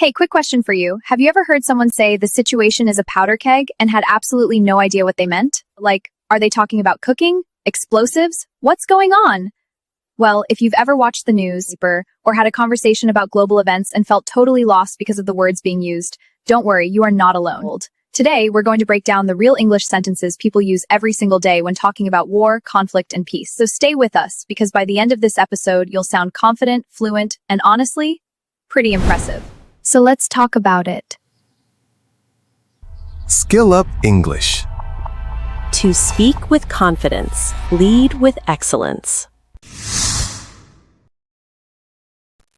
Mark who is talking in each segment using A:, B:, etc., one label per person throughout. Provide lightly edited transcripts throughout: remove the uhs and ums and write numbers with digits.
A: Hey, quick question for you. Have you ever heard someone say the situation is a powder keg and had absolutely no idea what they meant? Like, are they talking about cooking? Explosives? What's going on? Well, if you've ever watched the news or had a conversation about global events and felt totally lost because of the words being used, don't worry, you are not alone. Today, we're going to break down the real English sentences people use every single day when talking about war, conflict, and peace. So stay with us, because by the end of this episode, you'll sound confident, fluent, and honestly, pretty impressive. So let's talk about it.
B: SkillUp English.
C: To speak with confidence, lead with excellence.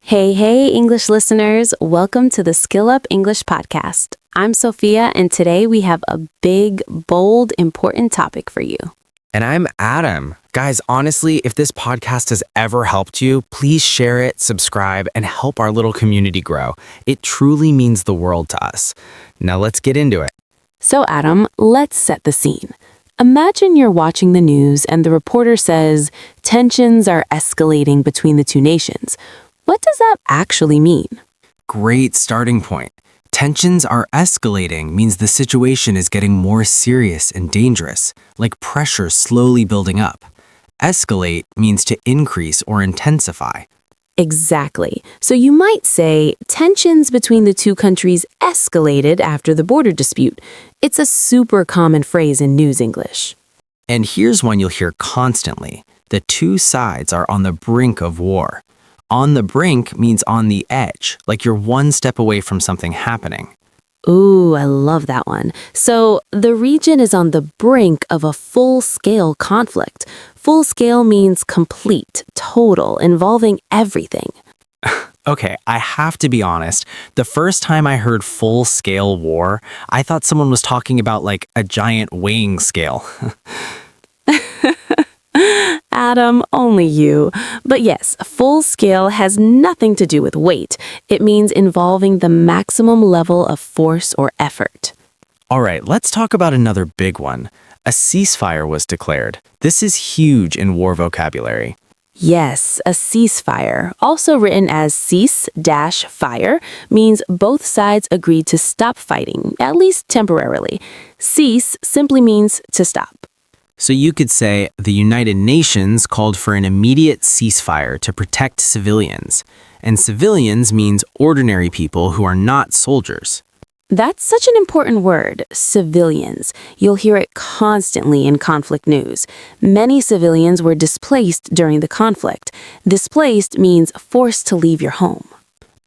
C: Hey, English listeners. Welcome to the SkillUp English Podcast. I'm Sophia, and today we have a big, bold, important topic for you.
D: And I'm Adam. Guys, honestly, if this podcast has ever helped you, please share it, subscribe, and help our little community grow. It truly means the world to us. Now let's get into it.
C: So, Adam, let's set the scene. Imagine you're watching the news and the reporter says, tensions are escalating between the two nations. What does that actually mean?
D: Great starting point. Tensions are escalating means the situation is getting more serious and dangerous, like pressure slowly building up. Escalate means to increase or intensify.
C: Exactly. So you might say tensions between the two countries escalated after the border dispute. It's a super common phrase in news English.
D: And here's one you'll hear constantly. The two sides are on the brink of war. On the brink means on the edge, like you're one step away from something happening.
C: Ooh, I love that one. So the region is on the brink of a full-scale conflict. Full-scale means complete, total, involving everything.
D: Okay, I have to be honest. The first time I heard full-scale war, I thought someone was talking about like a giant weighing scale.
C: Adam, only you. But yes, full scale has nothing to do with weight. It means involving the maximum level of force or effort.
D: All right, let's talk about another big one. A ceasefire was declared. This is huge in war vocabulary.
C: Yes, a ceasefire, also written as cease-fire, means both sides agreed to stop fighting, at least temporarily. Cease simply means to stop.
D: So you could say the United Nations called for an immediate ceasefire to protect civilians. And civilians means ordinary people who are not soldiers.
C: That's such an important word, civilians. You'll hear it constantly in conflict news. Many civilians were displaced during the conflict. Displaced means forced to leave your home.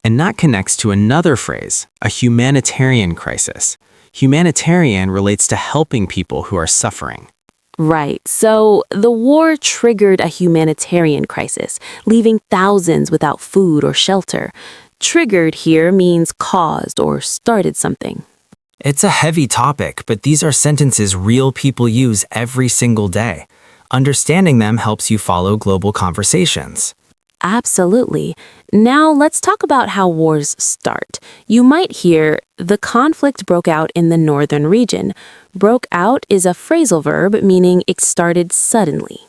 D: And that connects to another phrase, a humanitarian crisis. Humanitarian relates to helping people who are suffering.
C: Right. So the war triggered a humanitarian crisis, leaving thousands without food or shelter. Triggered here means caused or started something.
D: It's a heavy topic, but these are sentences real people use every single day. Understanding them helps you follow global conversations.
C: Absolutely. Now let's talk about how wars start. You might hear, the conflict broke out in the northern region. Broke out is a phrasal verb meaning it started suddenly.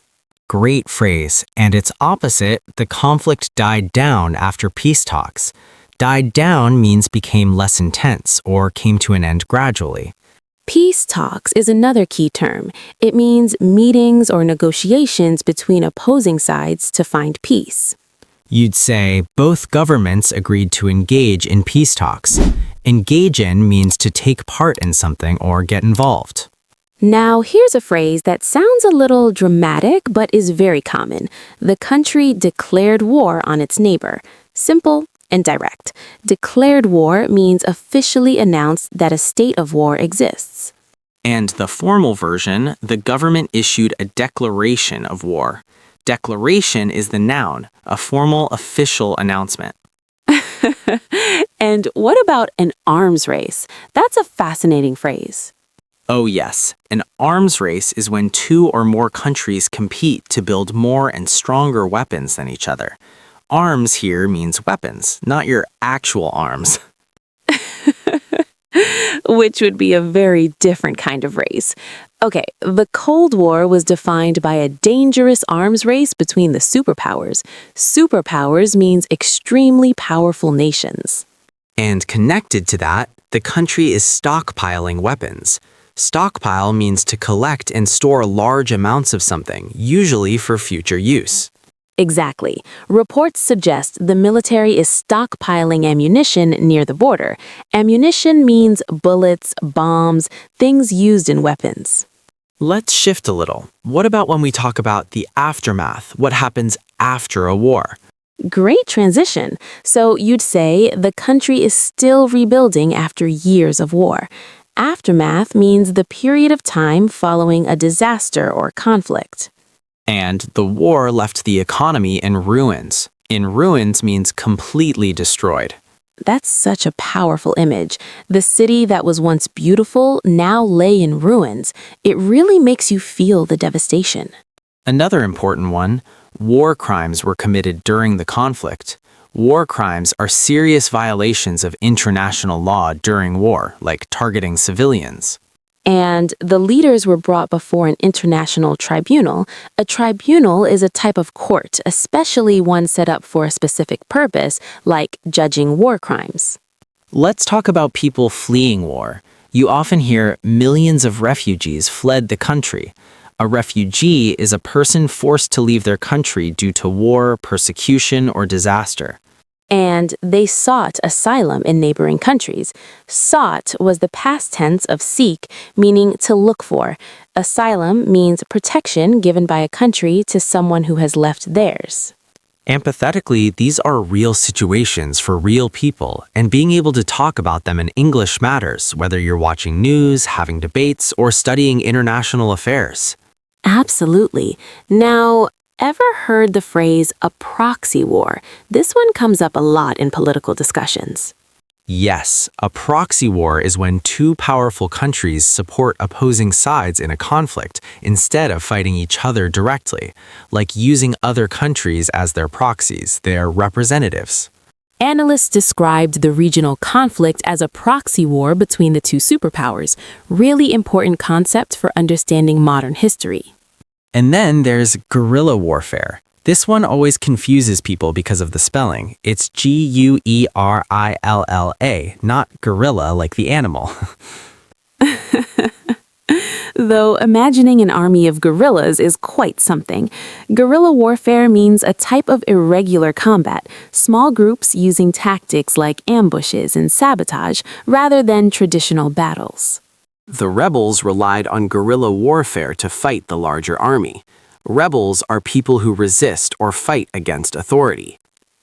D: Great phrase. And its opposite, the conflict died down after peace talks. Died down means became less intense or came to an end gradually.
C: Peace talks is another key term. It means meetings or negotiations between opposing sides to find peace.
D: You'd say both governments agreed to engage in peace talks. Engage in means to take part in something or get involved.
C: Now, here's a phrase that sounds a little dramatic but is very common. The country declared war on its neighbor. Simple and direct. Declared war means officially announced that a state of war exists.
D: And the formal version, the government issued a declaration of war. Declaration is the noun, a formal official announcement.
C: And what about an arms race? That's a fascinating phrase.
D: Oh yes, an arms race is when two or more countries compete to build more and stronger weapons than each other. Arms here means weapons, not your actual arms.
C: Which would be a very different kind of race. Okay, the Cold War was defined by a dangerous arms race between the superpowers. Superpowers means extremely powerful nations.
D: And connected to that, the country is stockpiling weapons. Stockpile means to collect and store large amounts of something, usually for future use.
C: Exactly. Reports suggest the military is stockpiling ammunition near the border. Ammunition means bullets, bombs, things used in weapons.
D: Let's shift a little. What about when we talk about the aftermath? What happens after a war?
C: Great transition. So you'd say the country is still rebuilding after years of war. Aftermath means the period of time following a disaster or conflict.
D: And the war left the economy in ruins. In ruins means completely destroyed.
C: That's such a powerful image. The city that was once beautiful now lay in ruins. It really makes you feel the devastation.
D: Another important one, war crimes were committed during the conflict. War crimes are serious violations of international law during war, like targeting civilians.
C: And the leaders were brought before an international tribunal. A tribunal is a type of court, especially one set up for a specific purpose, like judging war crimes.
D: Let's talk about people fleeing war. You often hear millions of refugees fled the country. A refugee is a person forced to leave their country due to war, persecution, or disaster.
C: And they sought asylum in neighboring countries. Sought was the past tense of seek, meaning to look for. Asylum means protection given by a country to someone who has left theirs.
D: Empathetically, these are real situations for real people, and being able to talk about them in English matters, whether you're watching news, having debates, or studying international affairs.
C: Absolutely. Now, ever heard the phrase a proxy war? This one comes up a lot in political discussions.
D: Yes, a proxy war is when two powerful countries support opposing sides in a conflict instead of fighting each other directly, like using other countries as their proxies, their representatives.
C: Analysts described the regional conflict as a proxy war between the two superpowers, really important concept for understanding modern history.
D: And then there's guerrilla warfare. This one always confuses people because of the spelling. It's Guerrilla, not gorilla like the animal.
C: Though imagining an army of guerrillas is quite something. Guerrilla warfare means a type of irregular combat, small groups using tactics like ambushes and sabotage rather than traditional battles.
D: The rebels relied on guerrilla warfare to fight the larger army. Rebels are people who resist or fight against authority.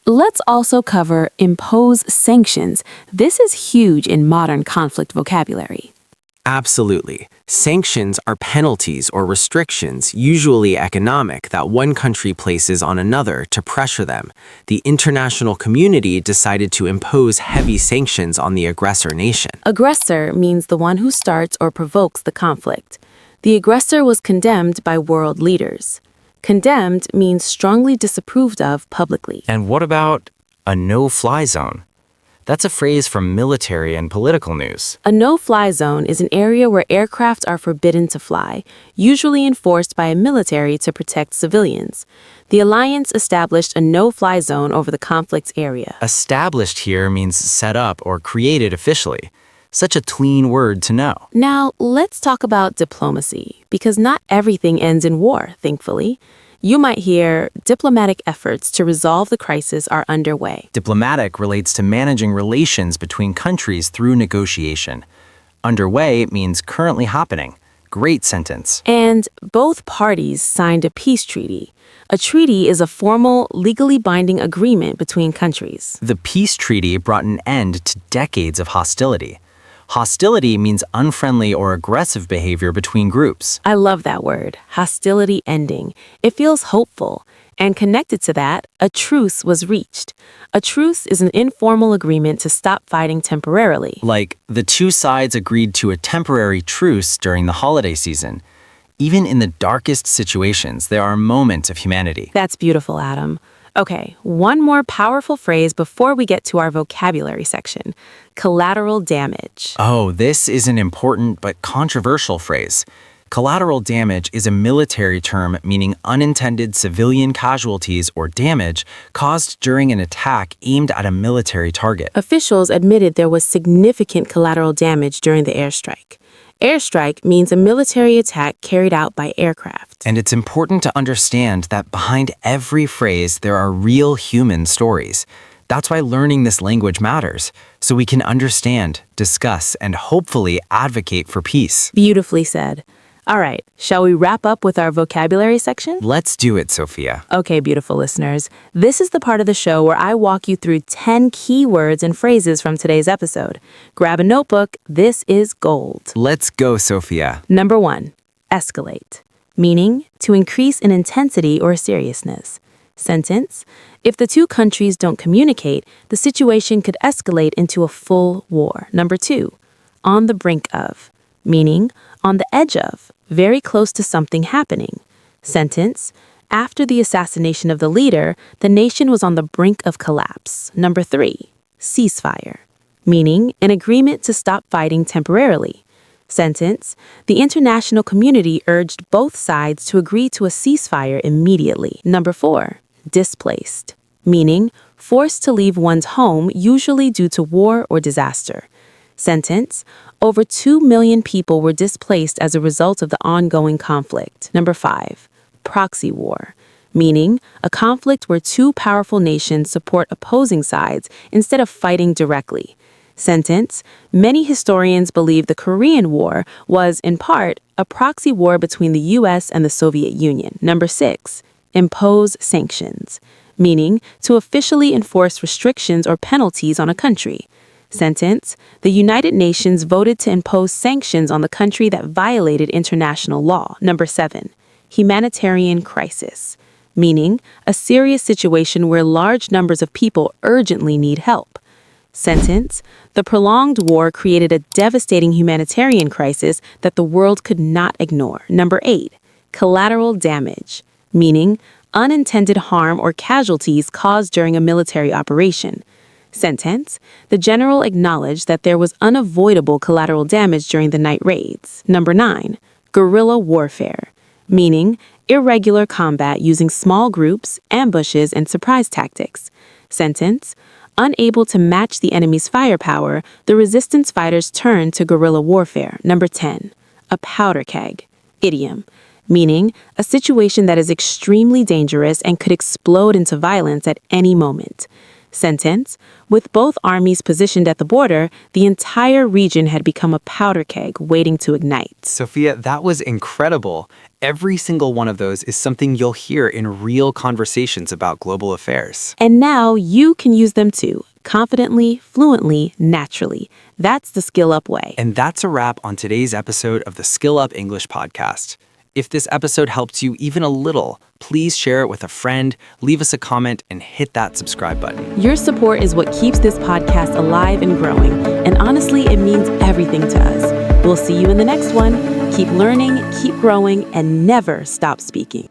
C: Let's also cover impose sanctions. This is huge in modern conflict vocabulary.
D: Absolutely. Sanctions are penalties or restrictions, usually economic, that one country places on another to pressure them. The international community decided to impose heavy sanctions on the aggressor nation.
C: Aggressor means the one who starts or provokes the conflict. The aggressor was condemned by world leaders. Condemned means strongly disapproved of publicly.
E: And what about a no-fly zone? That's a phrase from military and political news.
C: A no-fly zone is an area where aircraft are forbidden to fly, usually enforced by a military to protect civilians. The alliance established a no-fly zone over the conflict's area.
E: Established here means set up or created officially. Such a clean word to know.
C: Now, let's talk about diplomacy, because not everything ends in war, thankfully. You might hear diplomatic efforts to resolve the crisis are underway.
E: Diplomatic relates to managing relations between countries through negotiation. Underway means currently happening. Great sentence.
C: And both parties signed a peace treaty. A treaty is a formal, legally binding agreement between countries.
E: The peace treaty brought an end to decades of hostility. Hostility means unfriendly or aggressive behavior between groups.
C: I love that word, hostility ending. It feels hopeful. And connected to that, a truce was reached. A truce is an informal agreement to stop fighting temporarily.
E: Like, the two sides agreed to a temporary truce during the holiday season. Even in the darkest situations, there are moments of humanity.
C: That's beautiful, Adam. Okay, one more powerful phrase before we get to our vocabulary section. Collateral damage.
E: Oh, this is an important but controversial phrase. Collateral damage is a military term meaning unintended civilian casualties or damage caused during an attack aimed at a military target.
C: Officials admitted there was significant collateral damage during the airstrike. Airstrike means a military attack carried out by aircraft.
E: And it's important to understand that behind every phrase, there are real human stories. That's why learning this language matters, so we can understand, discuss, and hopefully advocate for peace.
C: Beautifully said. All right, shall we wrap up with our vocabulary section?
E: Let's do it, Sophia.
C: Okay, beautiful listeners. This is the part of the show where I walk you through 10 key words and phrases from today's episode. Grab a notebook. This is gold.
E: Let's go, Sophia.
C: Number 1, escalate, meaning to increase in intensity or seriousness. Sentence: if the two countries don't communicate, the situation could escalate into a full war. Number 2, on the brink of, meaning on the edge of, very close to something happening. Sentence: after the assassination of the leader, the nation was on the brink of collapse. Number 3, ceasefire, meaning an agreement to stop fighting temporarily. Sentence: the international community urged both sides to agree to a ceasefire immediately. Number 4, displaced, meaning forced to leave one's home, usually due to war or disaster. Sentence: over 2 million people were displaced as a result of the ongoing conflict. Number 5, proxy war, meaning a conflict where two powerful nations support opposing sides instead of fighting directly. Sentence: many historians believe the Korean War was, in part, a proxy war between the U.S. and the Soviet Union. Number 6, impose sanctions, meaning to officially enforce restrictions or penalties on a country. Sentence: the United Nations voted to impose sanctions on the country that violated international law. Number 7, humanitarian crisis, meaning a serious situation where large numbers of people urgently need help. Sentence: the prolonged war created a devastating humanitarian crisis that the world could not ignore. Number 8, collateral damage, meaning unintended harm or casualties caused during a military operation. Sentence: the general acknowledged that there was unavoidable collateral damage during the night raids. Number 9, guerrilla warfare, meaning irregular combat using small groups, ambushes, and surprise tactics. Sentence: unable to match the enemy's firepower, the resistance fighters turned to guerrilla warfare. Number 10, a powder keg, idiom, meaning a situation that is extremely dangerous and could explode into violence at any moment. Sentence: with both armies positioned at the border, the entire region had become a powder keg waiting to ignite.
D: Sophia, that was incredible. Every single one of those is something you'll hear in real conversations about global affairs.
C: And now you can use them too, confidently, fluently, naturally. That's the SkillUp way.
D: And that's a wrap on today's episode of the SkillUp English Podcast. If this episode helped you even a little, please share it with a friend, leave us a comment, and hit that subscribe button.
C: Your support is what keeps this podcast alive and growing, and honestly, it means everything to us. We'll see you in the next one. Keep learning, keep growing, and never stop speaking.